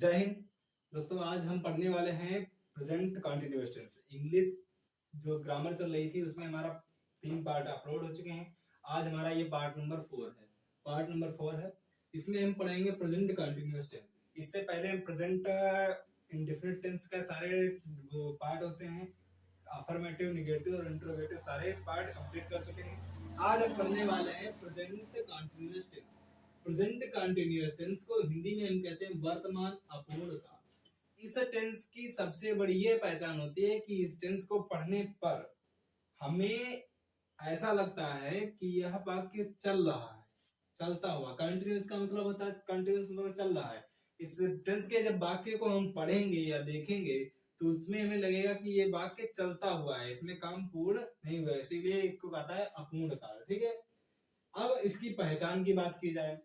जय हिंद दोस्तों। आज हम पढ़ने वाले हैं प्रेजेंट कंटिन्यूअस टेंस। इंग्लिश जो ग्रामर चल रही थी उसमें हमारा 3 पार्ट अपलोड हो चुके हैं। आज हमारा ये पार्ट नंबर 4 है। इसमें हम पढ़ेंगे प्रेजेंट कंटिन्यूअस टेंस। इससे पहले हम प्रेजेंट इंडेफिनिट टेंस का सारे वो पार्ट होते हैं, अफर्मेटिव, नेगेटिव और इंटरोगेटिव, सारे पार्ट कंप्लीट कर चुके हैं। आज हम पढ़ने वाले हैं present continuous tense. Present continuous tense को हिंदी में हम कहते हैं वर्तमान अपूर्ण काल। इस टेंस की सबसे बड़ी ये पहचान होती है कि इस टेंस को पढ़ने पर हमें ऐसा लगता है कि यह वाक्य चल रहा है, चलता हुआ। कंटिन्यूअस का मतलब होता है, कंटिन्यूअस मतलब चल रहा है। इस टेंस के जब वाक्य को हम पढ़ेंगे या देखेंगे तो उसमें हमें लगेगा कि ये वाक्य चलता हुआ है, इसमें काम पूर्ण नहीं हुआ, इसीलिए इसको कहता है अपूर्ण काल। ठीक है, अब इसकी पहचान की बात की जाए,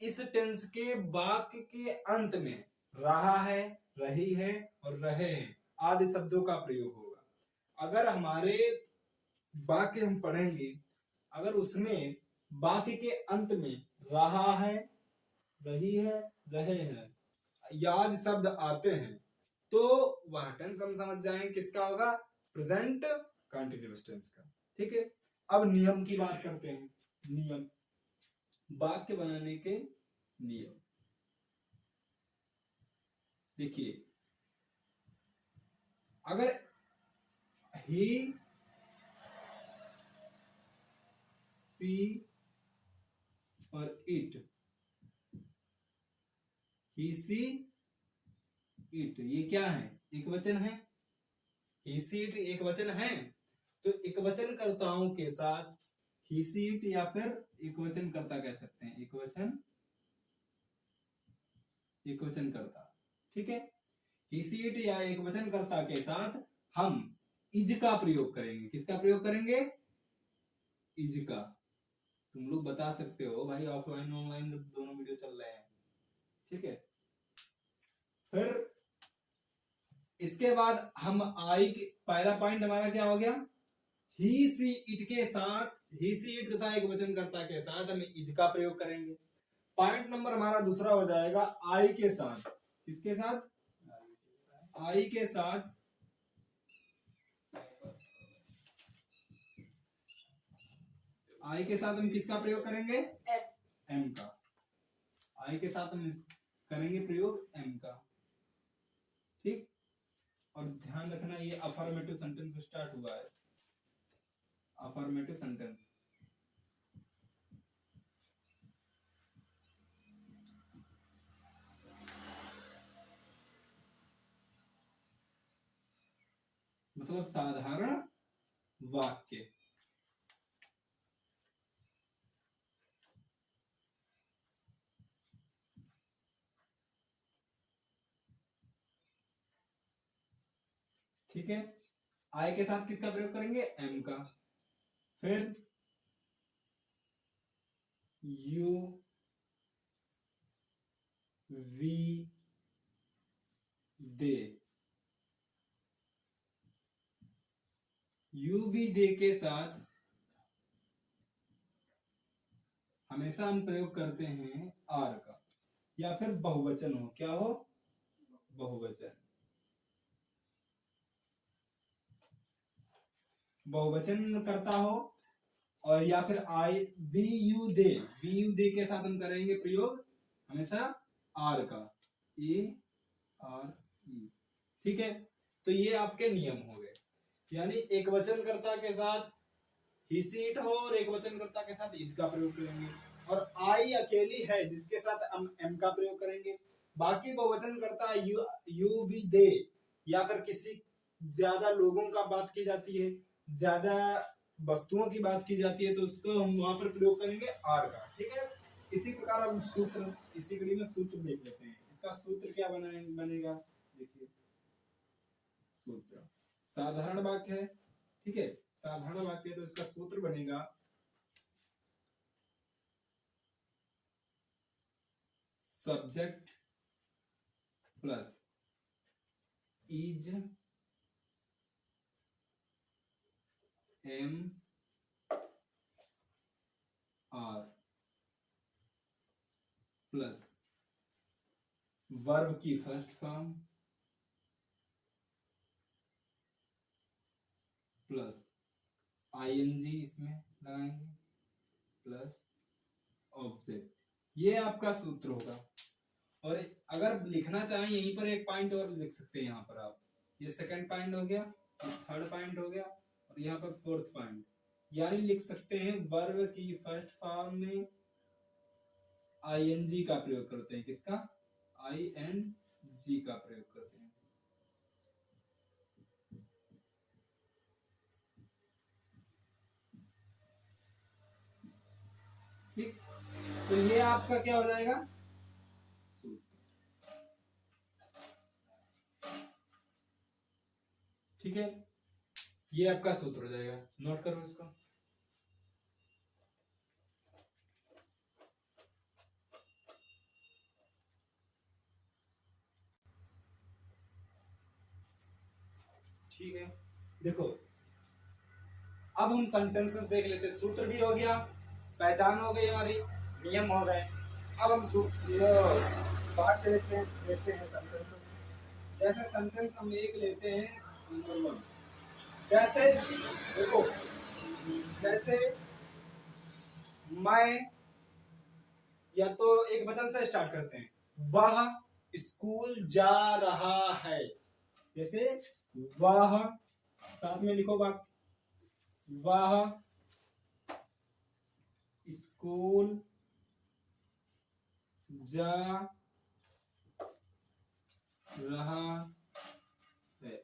इस टेंस के वाक्य के अंत में रहा है, रही है और रहे हैं आदि शब्दों का प्रयोग होगा। अगर हमारे वाक्य हम पढ़ेंगे, अगर उसमें वाक्य के अंत में रहा है, रही है, रहे हैं याद शब्द आते हैं तो वह टेंस हम समझ जाएंगे किसका होगा, प्रेजेंट कंटिन्यूअस टेंस का। ठीक है, अब नियम की बात करते हैं। नियम, वाक्य बनाने के नियम देखिए, अगर ही, सी और इट, ही, सी, इट ये क्या है, एक वचन है। ही, सी, इट एक वचन है, तो एक वचन कर्ताओं के साथ ही, सी, इट या फिर एक वचन कर्ता कह सकते हैं, एक वचन कर्ता। ठीक है, ही, सी, इट या एक वचन कर्ता के साथ हम इज का प्रयोग करेंगे। किसका प्रयोग करेंगे, इज का। तुम लोग बता सकते हो भाई, ऑफलाइन ऑनलाइन दोनों वीडियो चल रहे हैं। ठीक है, फिर इसके बाद हम आई के पहला पॉइंट हमारा क्या हो गया, ही, सी, इट के साथ, ही, सी, इट तथा एक वचन कर्ता के साथ हम इज का प्रयोग करेंगे। पॉइंट नंबर हमारा दूसरा हो जाएगा आई के साथ। किसके साथ, आई के साथ, आई के साथ हम किसका प्रयोग करेंगे, एम का। आई के साथ हम करेंगे प्रयोग एम का। ठीक, और ध्यान रखना ये अफर्मेटिव सेंटेंस स्टार्ट हुआ है, अफर्मेटिव सेंटेंस। मतलब साधारण वाक्य। ठीक है, आई के साथ किसका प्रयोग करेंगे, एम का। फिर you, we, they. You, we, they के साथ हमेशा हम प्रयोग करते हैं आर का, या फिर बहुवचन हो, क्या हो, बहुवचन। बहुवचन करता हो, और या फिर I, we, you, they, we, you, they के साथ हम करेंगे प्रयोग हमेशा आर का, ए, आर, ई। ठीक है, तो ये आपके नियम हो गए। यानी एक वचनकर्ता के साथ ही, सी, इट हो और एक वचनकर्ता के साथ इज का प्रयोग करेंगे, और आई अकेली है जिसके साथ हम एम का प्रयोग करेंगे। बाकी बहुवचनकर्ता यू, यू, वी, दे, या फिर किसी ज्यादा लोगों का बात की जाती है, ज्यादा वस्तुओं की बात की जाती है, तो उसको हम वहां पर प्रयोग करेंगे आर का। ठीक है, इसी प्रकार हम सूत्र, इसी कड़ी में सूत्र देख लेते हैं। इसका सूत्र क्या बनेगा, देखिए, सूत्र साधारण वाक्य है। ठीक है, साधारण वाक्य है तो इसका सूत्र बनेगा subject plus is, am, are plus verb की फर्स्ट फॉर्म प्लस आईएनजी इसमें लगाएंगे प्लस ऑब्जेक्ट, ये आपका सूत्र होगा। और अगर लिखना चाहें यहीं पर एक पॉइंट और लिख सकते हैं, यहाँ पर आप, ये सेकंड पॉइंट हो गया, थर्ड पॉइंट हो गया, और यहाँ पर फोर्थ पॉइंट, यानी लिख सकते हैं वर्ब की फर्स्ट फॉर्म में आईएनजी का प्रयोग करते हैं। किसका? आईएनजी का प्रयोग करते हैं। ठीक, तो ये आपका क्या हो जाएगा? ठीक है, ये आपका सूत्र हो जाएगा, नोट करो इसको। ठीक है, देखो अब हम सेंटेंसेस देख लेते, सूत्र भी हो गया, पहचान हो गई हमारी, नियम हो गए। अब हम पार्ट लेते हैं सेंटेंसेस। जैसे सेंटेंस हम एक लेते हैं नंबर 1, जैसे देखो, जैसे मैं, या तो एक वचन से स्टार्ट करते हैं, वह स्कूल जा रहा है। जैसे वह, साथ में लिखो बात, वह स्कूल जा रहा है,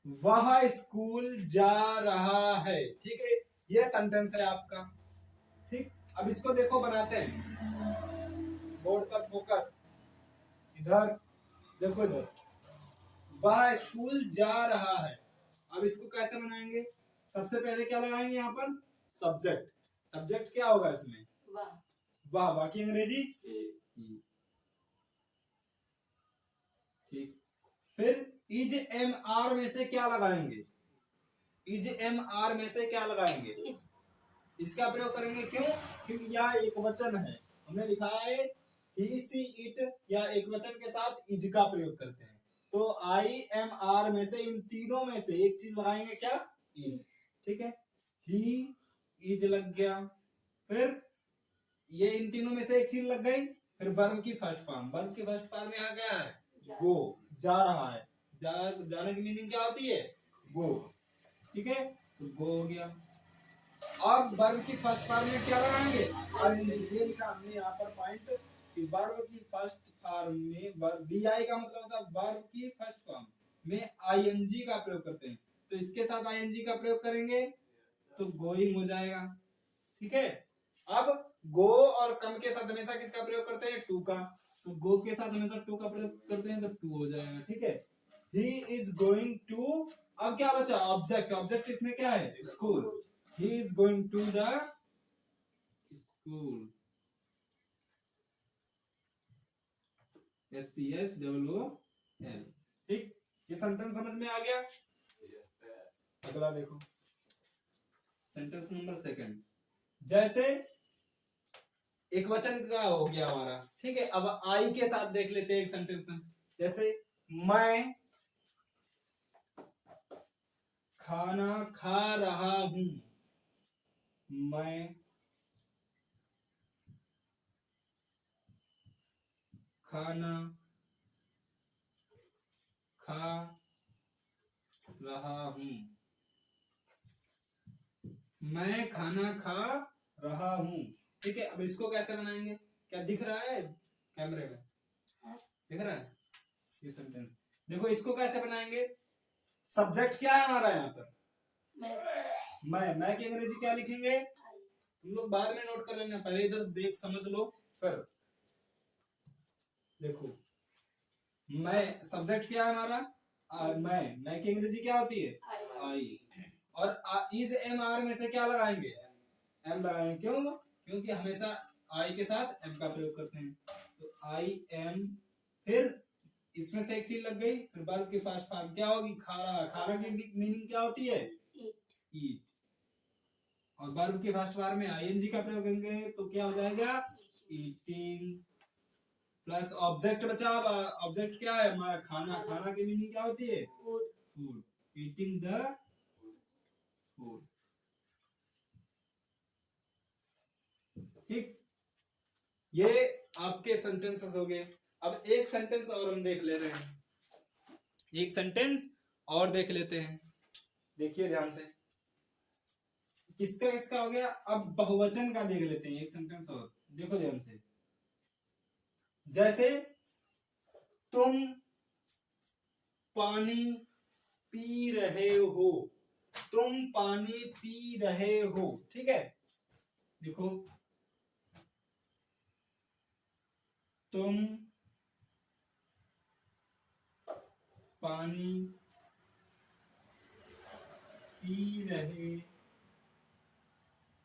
वह स्कूल जा रहा है। ठीक है, यह सेंटेंस है आपका। ठीक, अब इसको देखो बनाते हैं, बोर्ड पर फोकस, इधर देखो, इधर वह स्कूल जा रहा है। अब इसको कैसे बनाएंगे? सबसे पहले क्या लगाएंगे यहाँ पर? सब्जेक्ट। सब्जेक्ट क्या होगा इसमें? वाह। वाह की अंग्रेजी? ठीक, फिर इज एम आर में से क्या लगाएंगे? इज एम आर में से क्या लगाएंगे? इसका प्रयोग करेंगे। क्यों? क्योंकि यह एक वचन है, हमने लिखा है ही सी इट, या एक वचन के साथ इज का प्रयोग करते हैं। तो आई एम आर में से इन तीनों में से एक चीज लगाएंगे, क्या? इज। ठीक है, ही इज लग गया, फिर ये इन तीनों में से एक चीज लग गई, फिर वर्ब की फर्स्ट फॉर्म। वर्ब की फर्स्ट फॉर्म में आ गया है गो, जा रहा है। जाने की मीनिंग क्या होती है? गो। ठीक है, तो गो हो गया। अब वर्ब की फर्स्ट फॉर्म में क्या लगाएंगे? ये लिखा हमने यहाँ पर पॉइंट कि वर्ब की फर्स्ट फॉर्म में वर्ब वी-आई का मतलब होता है वर्ब की फर्स्ट फॉर्म में आईएनजी का प्रयोग करते हैं। तो इसके साथ आईएनजी का प्रयोग करेंगे तो गोइंग हो जाएगा। ठीक है, अब गो और कम के साथ हमेशा किसका प्रयोग करते हैं? टू का। तो गो के साथ हमेशा टू का प्रयोग करते हैं तो टू हो जाएगा। ठीक है, ही इज गोइंग टू, अब क्या बचा? ऑब्जेक्ट। ऑब्जेक्ट इसमें क्या है? School. He is going to the school. SCHOOL। ठीक, ये सेंटेंस समझ में आ गया। अगला देखो, सेंटेंस नंबर सेकंड। जैसे एक वचन का हो गया हमारा। ठीक है, अब आई के साथ देख लेते हैं एक सेंटेंस में। जैसे मैं खाना खा रहा हूं। मैं खाना खा रहा हूं। मैं खाना खा रहा हूं। ठीक है, अब इसको कैसे बनाएंगे? क्या दिख रहा है कैमरे में? दिख रहा है ये सेंटेंस? देखो इसको कैसे बनाएंगे? सब्जेक्ट क्या है हमारा यहाँ पर? मैं की अंग्रेजी क्या लिखेंगे? तुम लोग बाद में नोट कर लेना, पहले इधर देख समझ लो। फिर देखो, मैं सब्जेक्ट क्या है हमारा? मैं की अंग्रेजी क्या होती है? आई। और इज एम आर में से क्या लगाएंगे? एम लगाएंगे। क्यों? क्योंकि हमेशा आई के साथ एम का प्रयोग करते हैं। तो आई एम, फिर इसमें से एक चीज लग गई, फिर वर्ब की फर्स्ट फॉर्म क्या होगी? खा रहा। खाना की मीनिंग क्या होती है? ईट। और वर्ब की फर्स्ट फॉर्म में आईएनजी का प्रयोग करेंगे तो क्या हो जाएगा? ईटिंग। प्लस ऑब्जेक्ट बचा। ऑब्जेक्ट क्या है हमारा? खाना। खाना की मीनिंग क्या होती है? फूड। Eating the food. ठीक, ये आपके सेंटेंसेस हो गए। अब एक सेंटेंस और हम देख ले रहे हैं, एक सेंटेंस और देख लेते हैं। देखिए ध्यान से, किसका किसका हो गया। अब बहुवचन का देख लेते हैं एक सेंटेंस और, देखो ध्यान से। जैसे तुम पानी पी रहे हो, तुम पानी पी रहे हो, ठीक है। देखो, तुम पानी पी रहे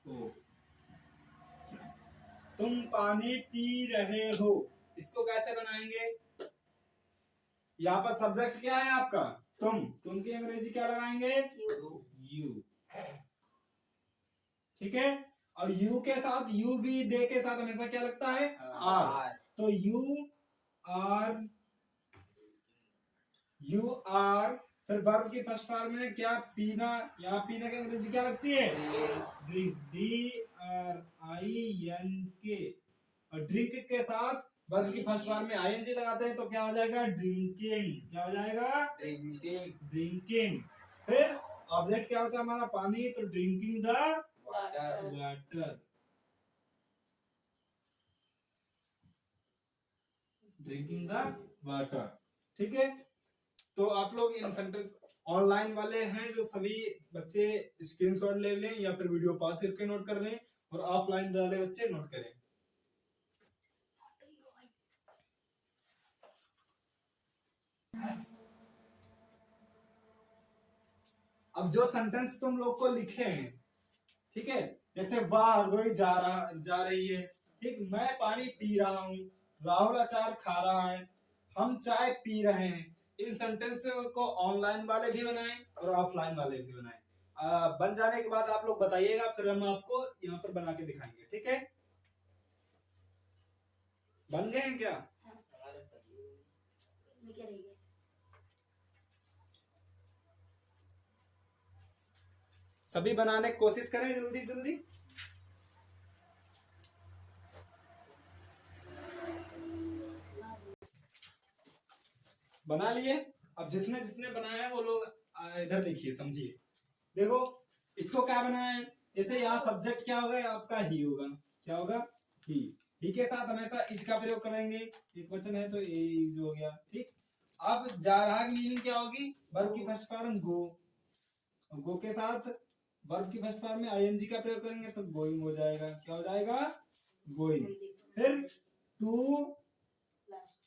हो, तुम पानी पी रहे हो। इसको कैसे बनाएंगे? यहाँ पर सब्जेक्ट क्या है आपका? तुम की अंग्रेजी क्या लगाएंगे? यू। ठीक है, और यू के साथ, यू भी दे के साथ हमेशा क्या लगता है? आर। तो यू आर, यू आर, फिर वर्ब की फर्स्ट फॉर्म में क्या? पीना। यहाँ पीने की अंग्रेजी क्या लगती है? ड्रिंक। DRINK। और ड्रिंक के साथ वर्ब की फर्स्ट फॉर्म में ING लगाते हैं तो क्या हो जाएगा? ड्रिंकिंग। क्या हो जाएगा? ड्रिंकिंग। ड्रिंकिंग। फिर ऑब्जेक्ट क्या होता है हमारा? पानी, तो drinking the water. Drinking the water. ठीक है, तो आप लोग इन सेंटेंस, ऑनलाइन वाले हैं जो सभी बच्चे स्क्रीनशॉट ले लें या फिर वीडियो पॉज करके नोट कर लें, और ऑफलाइन वाले बच्चे नोट करें। अब जो सेंटेंस तुम लोग को लिखे हैं, ठीक है, जैसे वाह रोई जा रही है, ठीक, मैं पानी पी रहा हूँ, राहुल अचार खा रहा है, हम चाय पी रहे हैं। इन सेंटेंस को ऑनलाइन वाले भी बनाएं और ऑफलाइन वाले भी बनाएं। बन जाने के बाद आप लोग बताइएगा, फिर हम आपको यहाँ पर बना के दिखाएंगे। ठीक है, बन गए हैं क्या? सभी बनाने की कोशिश करें जल्दी जल्दी। बना लिए? अब जिसने जिसने बनाया है वो लोग इधर देखिए, समझिए। देखो, इसको क्या बनाया है? जैसे यहाँ सब्जेक्ट क्या होगा? आपका ही होगा। क्या होगा? ही के साथ हमेशा इज का प्रयोग करेंगे। एक वचन है तो इज हो गया। ठीक, अब जा रहा की मीनिंग क्या होगी? वर्ब की फर्स्ट फॉर्म गो, गो के साथ वर्ब की फर्स्ट फॉर्म में ING का प्रयोग करेंगे तो गोइंग हो जाएगा। क्या हो जाएगा? गोइंग। फिर टू,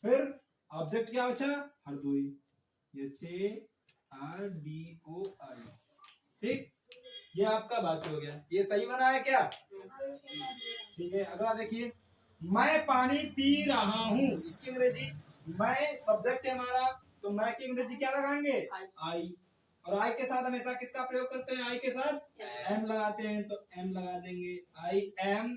फिर ऑब्जेक्ट क्या बचा? हरदोई, HARDOI। ठीक, ये आपका वाक्य हो गया। ये सही बना है क्या? ठीक है, अगला देखिए, मैं पानी पी रहा हूँ। इसकी अंग्रेजी, मैं सब्जेक्ट है हमारा, तो मैं की अंग्रेजी क्या लगाएंगे? आई। और आई के साथ हमेशा किसका प्रयोग करते हैं? आई के साथ एम लगाते हैं, तो एम लगा देंगे। I am.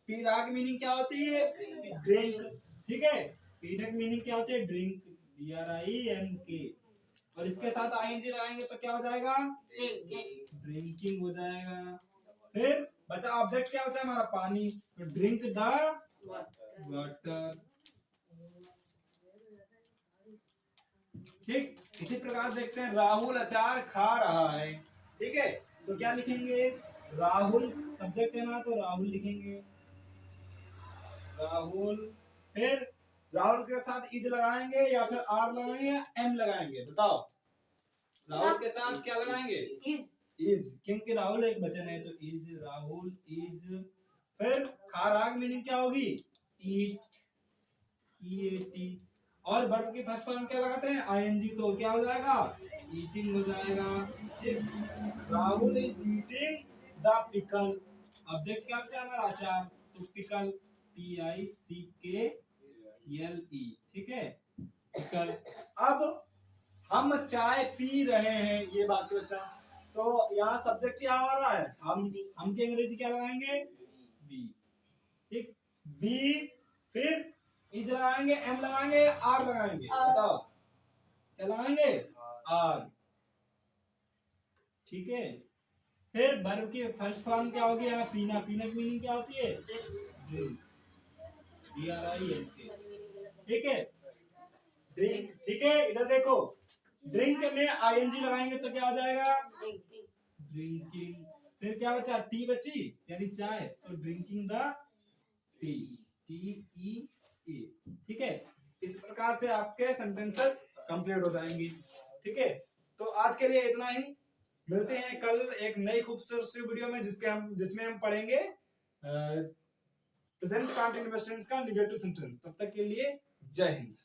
पीना की मीनिंग क्या होती है? ड्रिंक। ठीक है, पीने की मीनिंग क्या होती है? ड्रिंक। DRINK। और इसके साथ ING लगाएंगे तो क्या हो जाएगा? ड्रिंकिंग हो जाएगा। फिर बचा ऑब्जेक्ट क्या बचा हमारा? पानी, तो ड्रिंक द वाटर। ठीक, इसी प्रकार देखते हैं, राहुल अचार खा रहा है। ठीक है, तो क्या लिखेंगे? राहुल सब्जेक्ट है ना, तो राहुल लिखेंगे, राहुल। फिर राहुल के साथ इज लगाएंगे या फिर आर लगाएंगे या एम लगाएंगे? बताओ, राहुल के साथ क्या लगाएंगे? इज, क्योंकि राहुल एक वचन है तो इज, राहुल इज। फिर खा रहा की मीनिंग क्या होगी? ईट, EAT। और वर्ब की फर्स्ट फॉर्म क्या लगाते हैं? ING, तो क्या हो जाएगा? ईटिंग हो जाएगा। Rahul is eating the pickle. Object क्या बचा हमारा? अचार, तो पिकल, PICKLE। ठीक है, पिकल। अब हम चाय पी रहे हैं, ये बात बचा। तो यहाँ सब्जेक्ट क्या हो रहा है? हम की अंग्रेजी क्या लगाएंगे? बी। ठीक, बी। फिर इज लगाएंगे, एम लगाएंगे, आर लगाएंगे, बताओ क्या लगाएंगे? आर। ठीक है, फिर वर्ब की फर्स्ट फॉर्म क्या होगी? यहाँ पीना, पीना की मीनिंग क्या होती है? Drink, DRINK। ठीक है, ड्रिंक। ठीक है, इधर देखो, ड्रिंक में ING लगाएंगे तो क्या हो जाएगा? ड्रिंकिंग। फिर क्या बचा? टी बची, यानी चाय, तो ड्रिंकिंग द टी, TEA। ठीक है, इस प्रकार से आपके सेंटेंसेस कंप्लीट हो जाएंगी। ठीक है, तो आज के लिए इतना ही। मिलते हैं कल एक नई खूबसूरत सी वीडियो में जिसमें हम पढ़ेंगे प्रेजेंट कंटिन्यूअस टेंस का नेगेटिव सेंटेंस। तब तक के लिए जय हिंद।